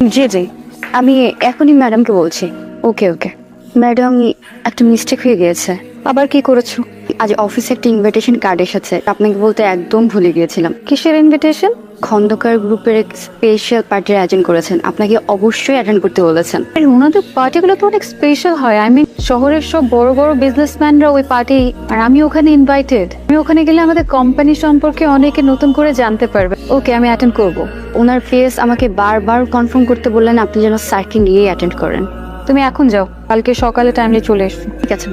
জি জি, আমি এখনই ম্যাডামকে বলছি। ওকে ওকে ম্যাডাম, একটা মিস্টেক হয়ে গিয়েছে। আবার কি করেছো? আজ অফিসে একটা ইনভিটেশন কার্ড এসেছে, আপনাকে বলতে একদম ভুলে গিয়েছিলাম। কিসের ইনভিটেশন? খন্দকার গ্রুপের স্পেশাল পার্টির আয়োজন করেছেন, আপনাকে অবশ্যই অ্যাটেন্ড করতে বলেছেন। ওনাদের পার্টিগুলো তো অনেক স্পেশাল হয়। আই মিন শহরের সব বড় বড় বিজনেসম্যানরা ওই পার্টি, আর আমি ওখানে ইনভাইটেড। আমি ওখানে গেলে আমাদের কোম্পানি সম্পর্কে অনেকে নতুন করে জানতে পারবে। ওকে, আমি অ্যাটেন্ড করব। ওনার ফেস আমাকে বারবার কনফার্ম করতে বললেন আপনি যেন স্যারকে নিয়েই অ্যাটেন্ড করেন। তুমি এখন যাও, কালকে সকালে টাইমলি চলে এসো। ঠিক আছে।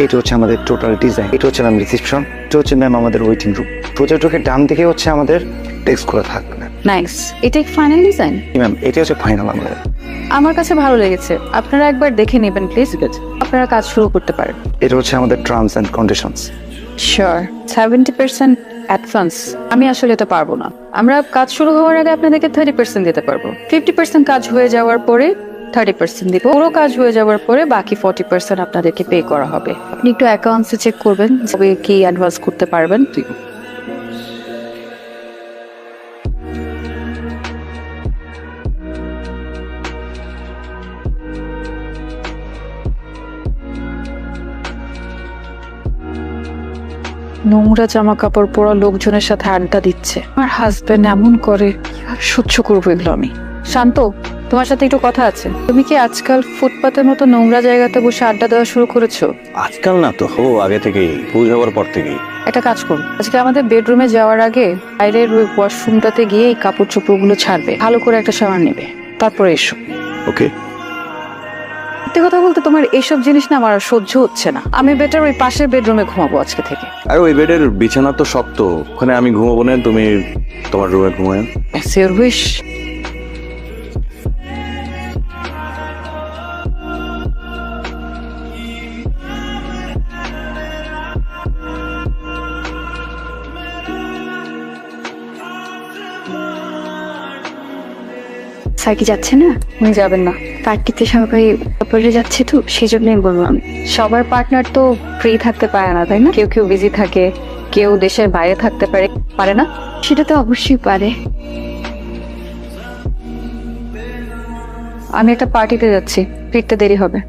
এটা হচ্ছে আমাদের টোটাল ডিজাইন, এটা হচ্ছে ম্যাম রিসেপশন, এটা হচ্ছে ম্যাম আমাদের ওয়েটিং রুম। প্রজেক্টরের ডান দিকে হচ্ছে আমাদের ডেস্ক করে থাকবে। নাইস। এটাই ফাইনাল ডিজাইন? ম্যাম এটা হচ্ছে ফাইনাল আমাদের। আমার কাছে ভালো লেগেছে, আপনারা একবার দেখে নেবেন প্লিজ। আপনারা কাজ শুরু করতে পারেন। এটা হচ্ছে আমাদের terms and conditions. Sure. 70% advance. আমি আসলে এটা পারবো না। আমরা কাজ শুরু হওয়ার আগে আপনাদেরকে 30% দিতে পারবো। 50% কাজ হয়ে যাওয়ার পরে 30% দিব। পুরো কাজ হয়ে যাওয়ার পরে বাকি 40% আপনাদেরকে পে করা হবে। আপনি একটু অ্যাকাউন্টসে চেক করবেন তবে কি অ্যাডভান্স করতে পারবেন। নোংরা জামা কাপড় পরা লোকজনের সাথে আড্ডা দিচ্ছে। আমার হাজবেন্ড এমন করে, কিভাবে সহ্য করবো এগুলো আমি? শান্ত, তোমার সাথে একটু কথা আছে। তুমি কি আজকাল ফুটপাতের মতো নোংরা জায়গাতে বসে আড্ডা দেওয়া শুরু করেছো? আজকাল না তো, আগে থেকেই, ভুল হওয়ার পর থেকেই। একটা কাজ করো, আজকে আমাদের বেডরুমে যাওয়ার আগে বাইরের ওই ওয়াশরুমটাতে গিয়ে এই কাপড় চোপড়গুলো ছাড়বে, ভালো করে একটা শাওয়ার নেবে, তারপরে এসো। ওকে। সত্যি কথা বলতে তোমার এইসব জিনিস না আমার আর সহ্য হচ্ছে না। আমি বেটার ওই পাশের বেডরুমে ঘুমাবো আজকে থেকে। আর ওই বেডের বিছানা তো শক্ত, ওখানে আমি ঘুমাবো না, তুমি তোমার রুমে ঘুমায়। It's your wish. স্যার কি যাচ্ছে না? উনি যাবেন না, পার্টিতে সবাই ব্যাপারে যাচ্ছে তো সেই জন্যই বললাম। সবার পার্টনার তো ফ্রি থাকতে পারে না, তাই না? কেউ কেউ বিজি থাকে, কেউ দেশের বাইরে থাকতে পারে, পারে না? সেটা তো অবশ্যই পারে। আমি একটা পার্টিতে যাচ্ছি, ফিরতে দেরি হবে।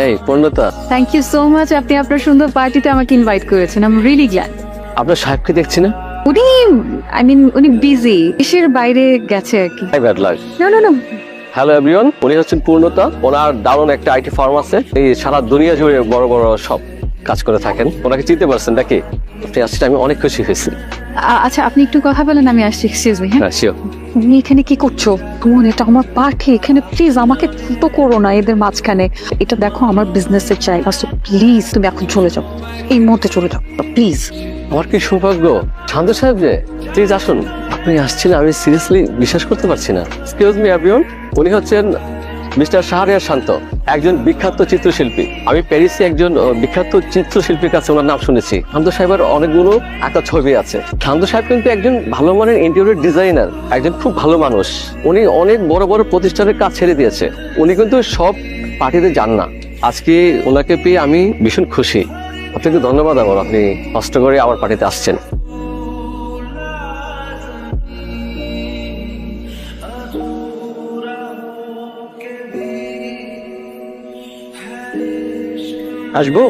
এই পূর্ণতা, থ্যাংক ইউ সো মাচ, আপনি আপনার সুন্দর পার্টিতে আমাকে ইনভাইট করেছেন। I am really glad. আপনার সাহেবকে দেখছি না? উনি উনি বিজি, দেশের বাইরে গেছে আর কি। Bad luck. না না না। হ্যালো এভরিওয়ান, উনি হচ্ছেন পূর্ণতা। ওনার দারুণ একটা আইটি ফার্ম আছে, এই সারা দুনিয়া জুড়ে বড় বড় সব কাজ করে থাকেন। ওনাকে চিনতে পারছেন নাকি? আপনি আসলে আমি অনেক খুশি হয়েছি। আচ্ছা আপনি একটু কথা বলেন, আমি আসছি। Excuse me. হ্যাঁ, হ্যাঁ শিওর। তুমি এখানে কি করছো? বোন, এটা আমার পার্টি, এখানে প্লিজ আমাকে ছোট করো না এদের মাঝখানে। এটা দেখো আমার বিজনেসের জায়গা, সো প্লিজ তুমি এখন চলে যাও, এই মুহূর্তে চলে যাও প্লিজ। আমার কি সৌভাগ্য। শান্ত সাহেব যে, প্লিজ আসুন। আপনি আসছিলেন, আমি সিরিয়াসলি বিশ্বাস করতে পারছি না। এক্সকিউজ মি এভরিওয়ান, উনি হচ্ছেন মিস্টার শাহরিয়ার শান্ত, একজন বিখ্যাত চিত্রশিল্পী। আমি প্যারিসে একজন বিখ্যাত চিত্রশিল্পীর কাছে ওনার নাম শুনেছি। শান্ত সাহেবের অনেকগুলো একটা ছবি আছে। শান্ত সাহেব কিন্তু একজন ভালো মানের ইন্টেরিয়র ডিজাইনার, একজন খুব ভালো মানুষ। উনি অনেক বড় বড় প্রতিষ্ঠানের কাজ ছেড়ে দিয়েছে। উনি কিন্তু সব পার্টিতে যান না। আজকে ওনাকে পেয়ে আমি ভীষণ খুশি। আপনাকে ধন্যবাদ আমার, আপনি কষ্ট করে আমার পার্টিতে আসছেন। আসবো।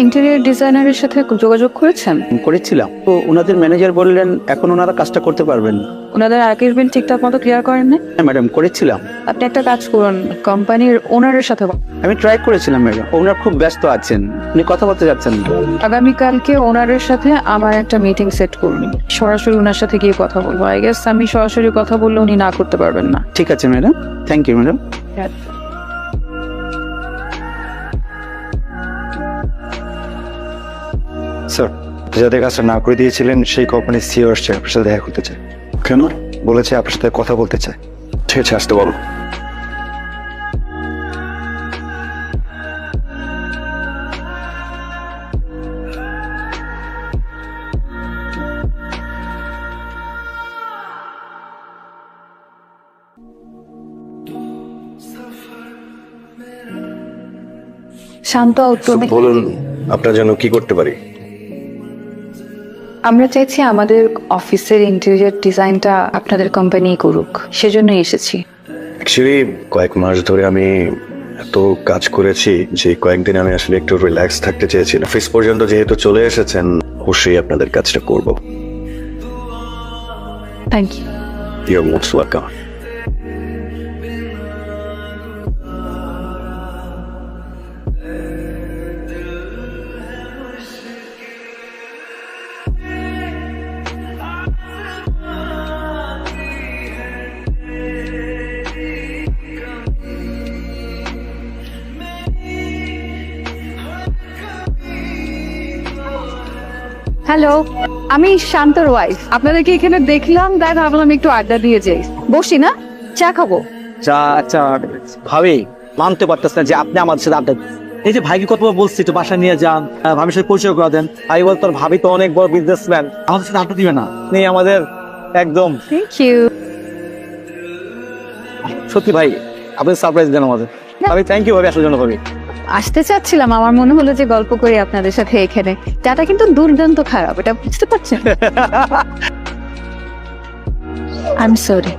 ইন্টেরিয়র ডিজাইনারের সাথে যোগাযোগ করেছেন? করেছিলাম তো, ওনাদের ম্যানেজার বললেন এখন ওনারা কাজটা করতে পারবেন না। ওনাদের আগের বিল ঠিকঠাক মতো ক্লিয়ার করেন না? হ্যাঁ ম্যাডাম, করেছিলাম। আপনি একটা কাজ করুন, কোম্পানির ওনারের সাথে আমি ট্রাই করেছিলাম ম্যাডাম, ওনার খুব ব্যস্ত আছেন, উনি কথা বলতে যাচ্ছেন না। আগামীকালকে ওনারের সাথে আমার একটা মিটিং সেট করুন, সরাসরি ওনার সাথে গিয়ে কথা বলবো। আই গেস আমি সরাসরি কথা বললে উনি না করতে পারবেন না। ঠিক আছে madam, thank you madam. Sir, যাদের কাজটা না করে দিয়েছিলেন সেই কোম্পানির সিইও আসছে, আপনার সাথে দেখা করতে চায়। কেন? বলেছে আপনার সাথে কথা বলতে চায়। ঠিক আছে, আসতে বলো। শান্ত, তুমি বলুন, আপনার জন্য কি করতে পারি? আমরা চাইছি আমাদের অফিসের ইন্টেরিয়র ডিজাইনটা আপনাদের কোম্পানি করুক, সেজন্যই এসেছি। অ্যাকচুয়ালি কয়েক মাস ধরে আমি এত কাজ করেছি যে কয়েকদিন আমি আসলে একটু রিল্যাক্স থাকতে চেয়েছিলাম। অফিস পর্যন্ত যেহেতু চলে এসেছেন, অবশ্যই আপনাদের কাজটা করব। Thank you. Your most welcome. Hello, আমি শান্তর ওয়াইফ। আপনাদেরকে এখানে দেখলাম, তাই ভাবলাম একটু আড্ডা দিয়ে যাই। বসি না, চা খাবো। যা আচ্ছা ভাবি, মানতে পারতেছ না যে আপনি আমাদের সাথে আড্ডা দিচ্ছেন। এই যে ভাইকে কতবার বলছি একটু বাসা নিয়ে যান, ভাবির সাথে পরিচয় করে দেন। ভাই বল তোর ভাবি তো অনেক বড় বিজনেসম্যান, আমাদের সাথে আড্ডা দিবে না। নেই আমাদের একদম থ্যাংক ইউ। সত্যি ভাই, আপনি সারপ্রাইজ দেন আমাদের। ভাবি থ্যাংক ইউ ভাবি আসার জন্য। ভাবি আসতে চাচ্ছিলাম, আমার মনে হলো যে গল্প করি আপনাদের সাথে এখানে। চাটা কিন্তু দুর্দান্ত খারাপ, এটা বুঝতে পারছেন? I am sorry.